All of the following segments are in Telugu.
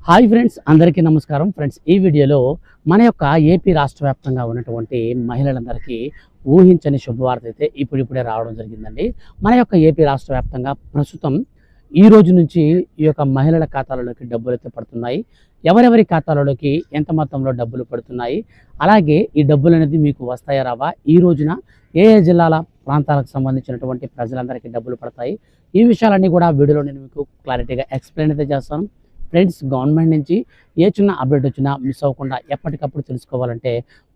హాయ్ ఫ్రెండ్స్, అందరికీ నమస్కారం. ఫ్రెండ్స్, ఈ వీడియోలో మన యొక్క ఏపీ రాష్ట్ర వ్యాప్తంగా ఉన్నటువంటి మహిళలందరికీ ఊహించని శుభవార్త అయితే ఇప్పుడిప్పుడే రావడం జరిగిందండి. మన యొక్క ఏపీ రాష్ట్ర వ్యాప్తంగా ప్రస్తుతం ఈ రోజు నుంచి ఈ యొక్క మహిళల ఖాతాలలోకి డబ్బులు అయితే పడుతున్నాయి. ఎవరెవరి ఖాతాలలోకి ఎంత మొత్తంలో డబ్బులు పడుతున్నాయి, అలాగే ఈ డబ్బులు అనేది మీకు వస్తాయా రావా, ఈ రోజున ఏ ఏ జిల్లాల ప్రాంతాలకు సంబంధించినటువంటి ప్రజలందరికీ డబ్బులు పడతాయి, ఈ విషయాలన్నీ కూడా వీడియోలో నేను మీకు క్లారిటీగా ఎక్స్ప్లెయిన్ అయితే చేస్తాను. ఫ్రెండ్స్, గవర్నమెంట్ నుంచి ఏ చిన్న అప్డేట్ వచ్చినా మిస్ అవ్వకుండా ఎప్పటికప్పుడు తెలుసుకోవాలంటే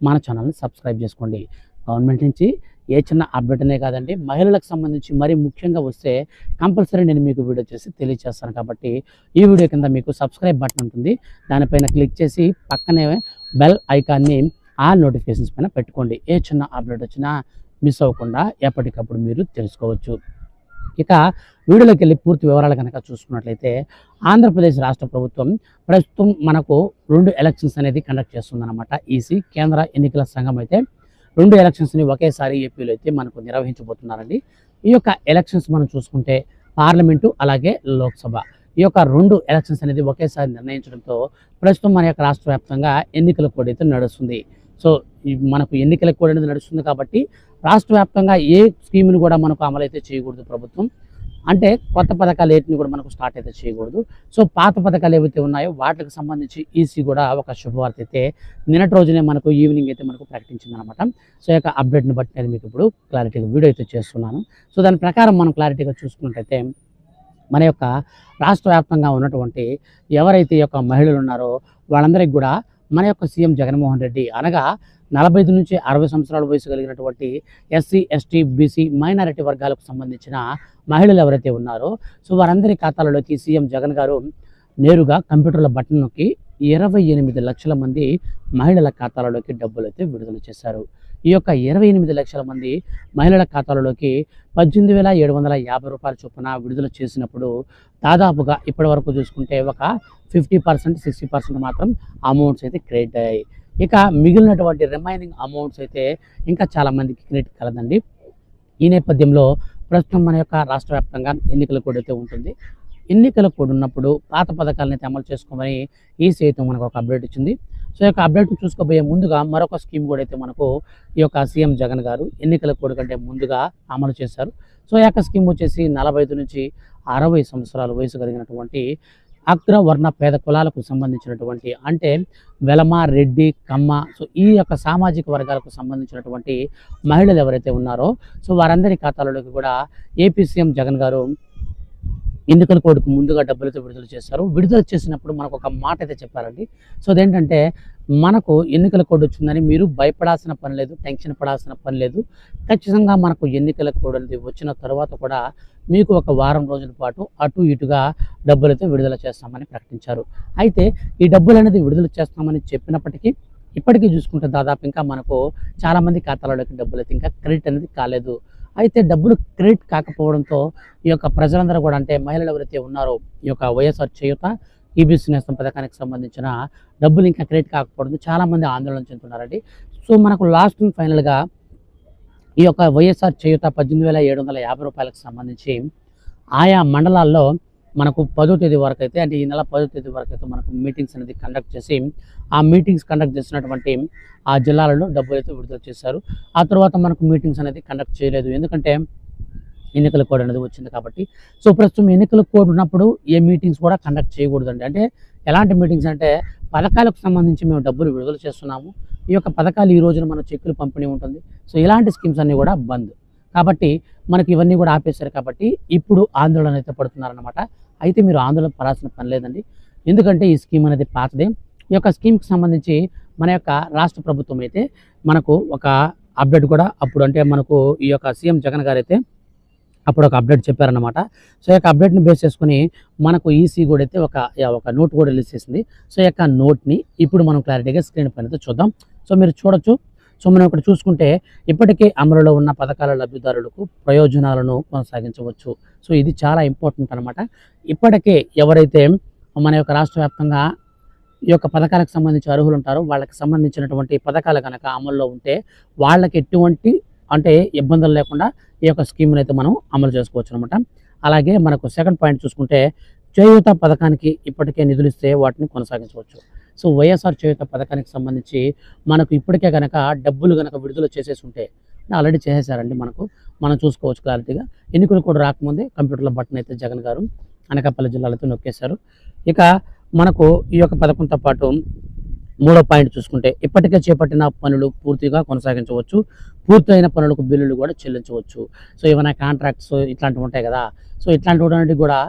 మన ఛానల్ని సబ్స్క్రైబ్ చేసుకోండి. గవర్నమెంట్ నుంచి ఏ చిన్న అప్డేట్ అనే కాదండి, మహిళలకు సంబంధించి మరీ ముఖ్యంగా వస్తే కంపల్సరీ నేను మీకు వీడియో చేసి తెలియజేస్తాను. కాబట్టి ఈ వీడియో కింద మీకు సబ్స్క్రైబ్ బటన్ ఉంటుంది, దానిపైన క్లిక్ చేసి పక్కనే బెల్ ఐకాన్ని ఆల్ నోటిఫికేషన్స్ పైన పెట్టుకోండి. ఏ చిన్న అప్డేట్ వచ్చినా మిస్ అవ్వకుండా ఎప్పటికప్పుడు మీరు తెలుసుకోవచ్చు. ఇక వీడియోలోకి వెళ్ళి పూర్తి వివరాలు కనుక చూసుకున్నట్లయితే, ఆంధ్రప్రదేశ్ రాష్ట్ర ప్రభుత్వం ప్రస్తుతం మనకు 2 ఎలక్షన్స్ అనేది కండక్ట్ చేస్తుందన్నమాట. ఈసీ కేంద్ర ఎన్నికల సంఘం అయితే 2 ఎలక్షన్స్ని ఒకేసారి ఏపీలో అయితే మనకు నిర్వహించబోతున్నారండి. ఈ యొక్క ఎలక్షన్స్ మనం చూసుకుంటే పార్లమెంటు అలాగే లోక్సభ, ఈ యొక్క 2 ఎలక్షన్స్ అనేది ఒకేసారి నిర్ణయించడంతో ప్రస్తుతం మన యొక్క రాష్ట్ర వ్యాప్తంగా ఎన్నికల కోడ్ అయితే నడుస్తుంది. సో మనకు ఎన్నికల కోడ్ అనేది నడుస్తుంది కాబట్టి రాష్ట్ర వ్యాప్తంగా ఏ స్కీమ్ని కూడా మనకు అమలైతే చేయకూడదు ప్రభుత్వం. అంటే కొత్త పథకాలు ఏటిని కూడా మనకు స్టార్ట్ అయితే చేయకూడదు. సో పాత పథకాలు ఏవైతే ఉన్నాయో వాటికి సంబంధించి ఈసీ కూడా ఒక శుభవార్త అయితే నిన్నటి రోజునే మనకు ఈవినింగ్ అయితే మనకు ప్రకటించింది అనమాట. సో ఈ యొక్క అప్డేట్ని బట్టి నేను మీకు ఇప్పుడు క్లారిటీగా వీడియో అయితే చేస్తున్నాను. సో దాని ప్రకారం మనం క్లారిటీగా చూసుకున్నట్టయితే, మన యొక్క రాష్ట్ర వ్యాప్తంగా ఉన్నటువంటి ఎవరైతే ఈ యొక్క మహిళలు ఉన్నారో వాళ్ళందరికీ కూడా మన యొక్క సీఎం జగన్మోహన్ రెడ్డి అనగా 45 నుంచి 60 సంవత్సరాల వయసు కలిగినటువంటి ఎస్సీ, ఎస్టీ, బీసీ, మైనారిటీ వర్గాలకు సంబంధించిన మహిళలు ఎవరైతే ఉన్నారో సో వారందరి ఖాతాలలోకి సీఎం జగన్ గారు నేరుగా కంప్యూటర్ల బటన్ నొక్కి 28 లక్షల మంది మహిళల ఖాతాలలోకి డబ్బులు అయితే విడుదల చేశారు. ఈ యొక్క 28 లక్షల మంది మహిళల ఖాతాలలోకి 18,750 రూపాయల చొప్పున విడుదల చేసినప్పుడు దాదాపుగా ఇప్పటి వరకు చూసుకుంటే ఒక 50%, 60% మాత్రం అమౌంట్స్ అయితే క్రెడిట్ అయ్యాయి. ఇక మిగిలినటువంటి రిమైనింగ్ అమౌంట్స్ అయితే ఇంకా చాలామందికి క్రెడిట్ కలదండి. ఈ నేపథ్యంలో ప్రస్తుతం మన యొక్క రాష్ట్ర వ్యాప్తంగా ఎన్నికల కోడ్ అయితే ఉంటుంది. ఎన్నికల కోడ్ ఉన్నప్పుడు పాత పథకాలను అయితే అమలు చేసుకోమని ఈసీ అయితే మనకు ఒక అప్డేట్ ఇచ్చింది. సో ఈ యొక్క అప్డేట్ని చూసుకోబోయే ముందుగా మరొక స్కీమ్ కూడా అయితే మనకు ఈ యొక్క సీఎం జగన్ గారు ఎన్నికల కోడ్ కంటే ముందుగా అమలు చేశారు. సో ఈ యొక్క స్కీమ్ వచ్చేసి 45 నుంచి 60 సంవత్సరాల వయసు కలిగినటువంటి అగ్రవర్ణ పేద కులాలకు సంబంధించినటువంటి, అంటే వెలమ, రెడ్డి, కమ్మ, సో ఈ యొక్క సామాజిక వర్గాలకు సంబంధించినటువంటి మహిళలు ఎవరైతే ఉన్నారో సో వారందరి ఖాతాలలోకి కూడా ఏపీ సీఎం జగన్ గారు ఎన్నికల కోడ్కు ముందుగా డబ్బులతో విడుదల చేశారు. విడుదల చేసినప్పుడు మనకు ఒక మాట అయితే చెప్పారండి. సో అదేంటంటే, మనకు ఎన్నికల కోడ్ వచ్చిందని మీరు భయపడాల్సిన పని లేదు, టెన్షన్ పడాల్సిన పని లేదు. ఖచ్చితంగా మనకు ఎన్నికల కోడ్ అనేది వచ్చిన తర్వాత కూడా మీకు ఒక వారం రోజుల పాటు అటు ఇటుగా డబ్బులైతే విడుదల చేస్తామని ప్రకటించారు. అయితే ఈ డబ్బులు అనేది విడుదల చేస్తామని చెప్పినప్పటికీ ఇప్పటికీ చూసుకుంటే దాదాపు ఇంకా మనకు చాలామంది ఖాతాలలోకి డబ్బులు అయితే ఇంకా క్రెడిట్ అనేది కాలేదు. అయితే డబ్బులు క్రెడిట్ కాకపోవడంతో ఈ యొక్క ప్రజలందరూ కూడా, అంటే మహిళలు ఎవరైతే ఉన్నారో ఈ యొక్క వైఎస్ఆర్ చేయూత, ఈబీసీ నేస్తం పథకానికి సంబంధించిన డబ్బులు ఇంకా క్రెడిట్ కాకపోవడంతో చాలామంది ఆందోళన చెందుతున్నారండి. సో మనకు లాస్ట్ అండ్ ఫైనల్గా ఈ యొక్క వైఎస్ఆర్ చేయూత 18,750 రూపాయలకు సంబంధించి ఆయా మండలాల్లో మనకు 10వ తేదీ వరకు అయితే, అంటే ఈ నెల 10వ తేదీ వరకు అయితే మనకు మీటింగ్స్ అనేది కండక్ట్ చేసి ఆ మీటింగ్స్ కండక్ట్ చేసినటువంటి ఆ జిల్లాలలో డబ్బులు అయితే విడుదల చేశారు. ఆ తర్వాత మనకు మీటింగ్స్ అనేది కండక్ట్ చేయలేదు, ఎందుకంటే ఎన్నికల కోడ్ అనేది వచ్చింది కాబట్టి. సో ప్రస్తుతం ఎన్నికల కోడ్ ఉన్నప్పుడు ఏ మీటింగ్స్ కూడా కండక్ట్ చేయకూడదండి. అంటే ఎలాంటి మీటింగ్స్ అంటే, పథకాలకు సంబంధించి మేము డబ్బులు విడుదల చేస్తున్నాము, ఈ యొక్క పథకాలు ఈ రోజున మన చెక్కులు పంపిణీ ఉంటుంది, సో ఇలాంటి స్కీమ్స్ అన్నీ కూడా బంద్. కాబట్టి మనకి ఇవన్నీ కూడా ఆపేశారు కాబట్టి ఇప్పుడు ఆందోళన అయితే పడుతున్నారన్నమాట. అయితే మీరు ఆందోళన పడాల్సిన పని లేదండి, ఎందుకంటే ఈ స్కీమ్ అనేది పాతదే. ఈ యొక్క స్కీమ్కి సంబంధించి మన యొక్క రాష్ట్ర ప్రభుత్వం అయితే మనకు ఒక అప్డేట్ కూడా అప్పుడు, అంటే మనకు ఈ యొక్క సీఎం జగన్ గారు అయితే అప్పుడు ఒక అప్డేట్ చెప్పారన్నమాట. సో ఈ యొక్క అప్డేట్ని బేస్ చేసుకుని మనకు ఈసీ కూడా అయితే ఒక నోట్ కూడా రిలీజ్ చేసింది. సో ఈ యొక్క నోట్ని ఇప్పుడు మనం క్లారిటీగా స్క్రీన్ పైన అయితే చూద్దాం. సో మీరు చూడొచ్చు. సో మనం ఇక్కడ చూసుకుంటే, ఇప్పటికే అమలులో ఉన్న పథకాల లబ్ధిదారులకు ప్రయోజనాలను కొనసాగించవచ్చు. సో ఇది చాలా ఇంపార్టెంట్ అనమాట. ఇప్పటికే ఎవరైతే మన యొక్క రాష్ట్ర వ్యాప్తంగా ఈ యొక్క పథకాలకు సంబంధించి అర్హులు ఉంటారో వాళ్ళకి సంబంధించినటువంటి పథకాలు కనుక అమల్లో ఉంటే వాళ్ళకి ఎటువంటి అంటే ఇబ్బందులు లేకుండా ఈ యొక్క స్కీమ్ని అయితే మనం అమలు చేసుకోవచ్చు అనమాట. అలాగే మనకు సెకండ్ పాయింట్ చూసుకుంటే, చేయూత పథకానికి ఇప్పటికే నిధులు ఇస్తే వాటిని కొనసాగించవచ్చు. సో వైఎస్ఆర్ చేయూత పథకానికి సంబంధించి మనకు ఇప్పటికే కనుక డబ్బులు కనుక విడుదల చేసేసి ఉంటే ఆల్రెడీ చేసేసారండి. మనం చూసుకోవచ్చు క్లారిటీగా. ఎన్నికలు కూడా రాకముందే కంప్యూటర్లో బటన్ అయితే జగన్ గారు అనకాపల్లి జిల్లాలతో నొక్కేశారు. ఇక మనకు ఈ యొక్క పథకంతో పాటు మూడో పాయింట్ చూసుకుంటే ఇప్పటికే చేపట్టిన పనులు పూర్తిగా కొనసాగించవచ్చు. పూర్తయిన పనులకు బిల్లులు కూడా చెల్లించవచ్చు. సో ఏమైనా కాంట్రాక్ట్స్ ఇట్లాంటివి ఉంటాయి కదా. సో ఇట్లాంటివి కూడా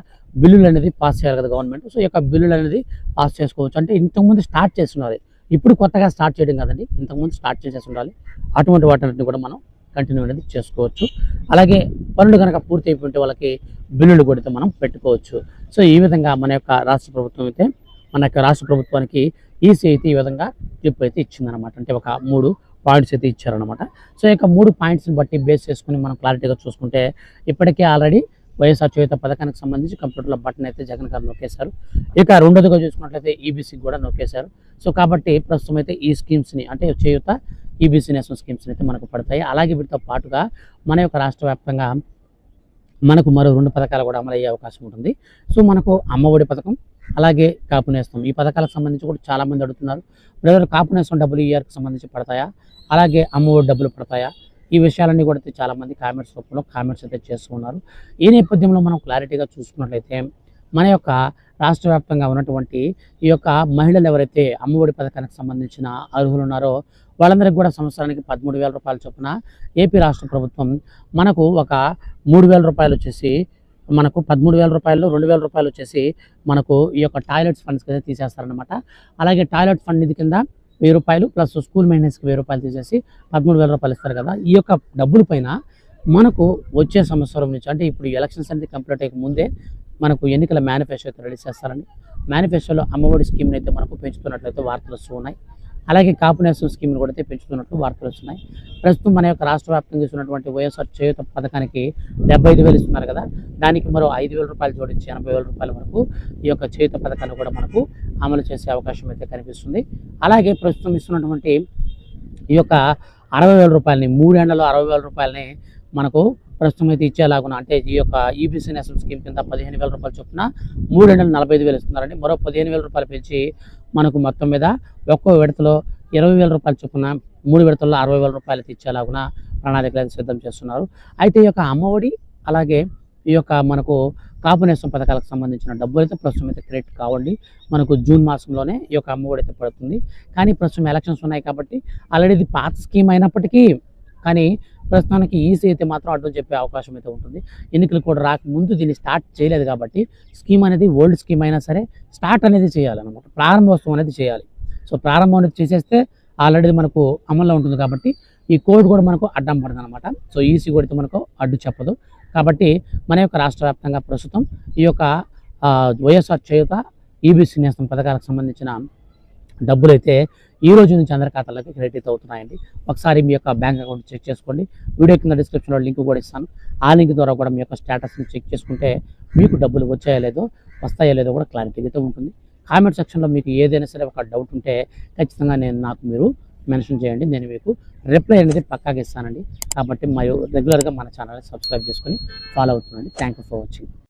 బిల్లులు అనేది పాస్ చేయాలి కదా గవర్నమెంట్. సో ఈ యొక్క బిల్లులు అనేది పాస్ చేసుకోవచ్చు. అంటే ఇంతకుముందు స్టార్ట్ చేస్తున్నారు, ఇప్పుడు కొత్తగా స్టార్ట్ చేయడం కదండి, ఇంతకుముందు స్టార్ట్ చేసేసి ఉండాలి. అటువంటి వాటిని కూడా మనం కంటిన్యూ అనేది చేసుకోవచ్చు. అలాగే పనులు కనుక పూర్తి అయిపోతే వాళ్ళకి బిల్లులు కూడా మనం పెట్టుకోవచ్చు. సో ఈ విధంగా మన యొక్క రాష్ట్ర ప్రభుత్వానికి ఈసీ అయితే ఈ విధంగా క్లిప్ అయితే ఇచ్చిందనమాట. అంటే ఒక 3 పాయింట్స్ అయితే ఇచ్చారనమాట. సో ఇక 3 పాయింట్స్ని బట్టి బేస్ చేసుకుని మనం క్లారిటీగా చూసుకుంటే ఇప్పటికే ఆల్రెడీ వైఎస్ఆర్ చేయూత పథకానికి సంబంధించి కంప్యూటర్లో బటన్ అయితే జగన్ గారు నొక్కేశారు. ఇక రెండోదిగా చూసుకున్నట్లయితే ఈబీసీకి కూడా నొక్కేశారు. సో కాబట్టి ప్రస్తుతం అయితే ఈ స్కీమ్స్ని అంటే చేయూత ఈబీసీ నేషనల్ స్కీమ్స్ని అయితే మనకు పడతాయి. అలాగే వీటితో పాటుగా మన యొక్క రాష్ట్ర వ్యాప్తంగా మనకు మరో 2 పథకాలు కూడా అమలయ్యే అవకాశం ఉంటుంది. సో మనకు అమ్మఒడి పథకం, అలాగే కాపు నేస్తం. ఈ పథకాలకు సంబంధించి కూడా చాలామంది అడుగుతున్నారు, బ్రదర్ కాపు నేస్తం డబ్బులు ఈ ఇయర్కి సంబంధించి పడతాయా, అలాగే అమ్మఒడి డబ్బులు పడతాయా, ఈ విషయాలన్నీ కూడా చాలామంది కామెంట్స్ రూపంలో కామెంట్స్ అయితే చేస్తూ ఉన్నారు. ఈ నేపథ్యంలో మనం క్లారిటీగా చూసుకున్నట్లయితే మన యొక్క రాష్ట్ర వ్యాప్తంగా ఉన్నటువంటి ఈ యొక్క మహిళలు ఎవరైతే అమ్మఒడి పథకానికి సంబంధించిన అర్హులు ఉన్నారో వాళ్ళందరికీ కూడా సంవత్సరానికి 13,000 రూపాయల చొప్పున ఏపీ రాష్ట్ర ప్రభుత్వం మనకు ఒక 3,000 రూపాయలు వచ్చేసి మనకు 13,000 రూపాయలు 2,000 రూపాయలు వచ్చేసి మనకు ఈ యొక్క టాయిలెట్స్ ఫండ్స్కి అయితే తీసేస్తారనమాట. అలాగే టాయిలెట్ ఫండ్ నిధి కింద 1,000 రూపాయలు ప్లస్ స్కూల్ మెయింటెనెన్స్కి 1,000 రూపాయలు తీసేసి 13,000 రూపాయలు ఇస్తారు కదా. ఈ యొక్క డబ్బుల పైన మనకు వచ్చే సంవత్సరం నుంచి అంటే ఇప్పుడు ఎలక్షన్స్ అనేది కంప్లీట్ అయ్యే ముందే మనకు ఎన్నికల మేనిఫెస్టో అయితే రిలీజ్ చేస్తారండి. మేనిఫెస్టోలో అమ్మఒడి స్కీమ్ని అయితే మనకు పెంచుతున్నట్లయితే వార్తలు వస్తూ ఉన్నాయి. అలాగే కాపు నేస్తం స్కీమ్ని కూడా అయితే పెంచుతున్నట్లు వార్తలు వస్తున్నాయి. ప్రస్తుతం మన యొక్క రాష్ట్ర వ్యాప్తంగా ఇస్తున్నటువంటి వైఎస్ఆర్ చేయూత పథకానికి 75,000 ఇస్తున్నారు కదా, దానికి మరో 5,000 రూపాయలు జోడించి 80,000 రూపాయల వరకు ఈ యొక్క చేయూత పథకాన్ని కూడా మనకు అమలు చేసే అవకాశం అయితే కనిపిస్తుంది. అలాగే ప్రస్తుతం ఇస్తున్నటువంటి ఈ యొక్క 60,000 రూపాయలని 3 ఏళ్లలో 60,000 రూపాయలని మనకు ప్రస్తుతం అయితే ఇచ్చేలాగున అంటే ఈ యొక్క ఈబీసీ నేషనల్ స్కీమ్ కింద 15,000 రూపాయలు చొప్పున 3 ఏళ్లలో 45,000 ఇస్తున్నారండి. మరో 15,000 రూపాయలు పెంచి మనకు మొత్తం మీద ఒక్కో విడతలో 20,000 రూపాయల చొప్పున 3 విడతల్లో 60,000 రూపాయలు ఇచ్చేలాగున ప్రణాళికలు సిద్ధం చేస్తున్నారు. అయితే ఈ యొక్క అమ్మఒడి అలాగే ఈ యొక్క మనకు కాపు నేస్తం పథకాలకు సంబంధించిన డబ్బులు అయితే ప్రస్తుతం అయితే క్రెడిట్ కావండి. మనకు జూన్ మాసంలోనే ఈ యొక్క అమ్మఒడి అయితే పడుతుంది. కానీ ప్రస్తుతం ఎలక్షన్స్ ఉన్నాయి కాబట్టి ఆల్రెడీ ఇది పాత స్కీమ్ అయినప్పటికీ కానీ ప్రస్తుతానికి ఈసీ అయితే మాత్రం అడ్డు చెప్పే అవకాశం అయితే ఉంటుంది. ఎన్నికలు కూడా రాకముందు దీన్ని స్టార్ట్ చేయలేదు కాబట్టి స్కీమ్ అనేది ఓల్డ్ స్కీమ్ అయినా సరే స్టార్ట్ అనేది చేయాలన్నమాట, ప్రారంభోత్సవం అనేది చేయాలి. సో ప్రారంభం అనేది చేసేస్తే ఆల్రెడీ మనకు అమల్లో ఉంటుంది కాబట్టి ఈ కోడ్ కూడా మనకు అడ్డం పడుతుంది అనమాట. సో ఈసీ కూడా మనకు అడ్డు చెప్పదు. కాబట్టి మన యొక్క రాష్ట్ర వ్యాప్తంగా ప్రస్తుతం ఈ యొక్క వైఎస్ఆర్ చేయూత ఈబీసీ నేస్తం పథకాలకు సంబంధించిన డబ్బులు అయితే ఈ రోజు నుంచి అందరి ఖాతాలోకి క్రెడిట్ అవుతున్నాయండి. ఒకసారి మీ యొక్క బ్యాంక్ అకౌంట్ చెక్ చేసుకోండి. వీడియో కింద డిస్క్రిప్షన్లో లింక్ కూడా ఇస్తాను. ఆ లింక్ ద్వారా కూడా మీ యొక్క స్టేటస్ని చెక్ చేసుకుంటే మీకు డబ్బులు వస్తాయో లేదో కూడా క్లారిటీ అయితే ఉంటుంది. కామెంట్ సెక్షన్లో మీకు ఏదైనా సరే ఒక డౌట్ ఉంటే ఖచ్చితంగా నాకు మీరు మెన్షన్ చేయండి. నేను మీకు రిప్లై అనేది పక్కాగా ఇస్తానండి. కాబట్టి రెగ్యులర్గా మన ఛానల్ని సబ్స్క్రైబ్ చేసుకొని ఫాలో అవుతుండండి. Thank you for watching.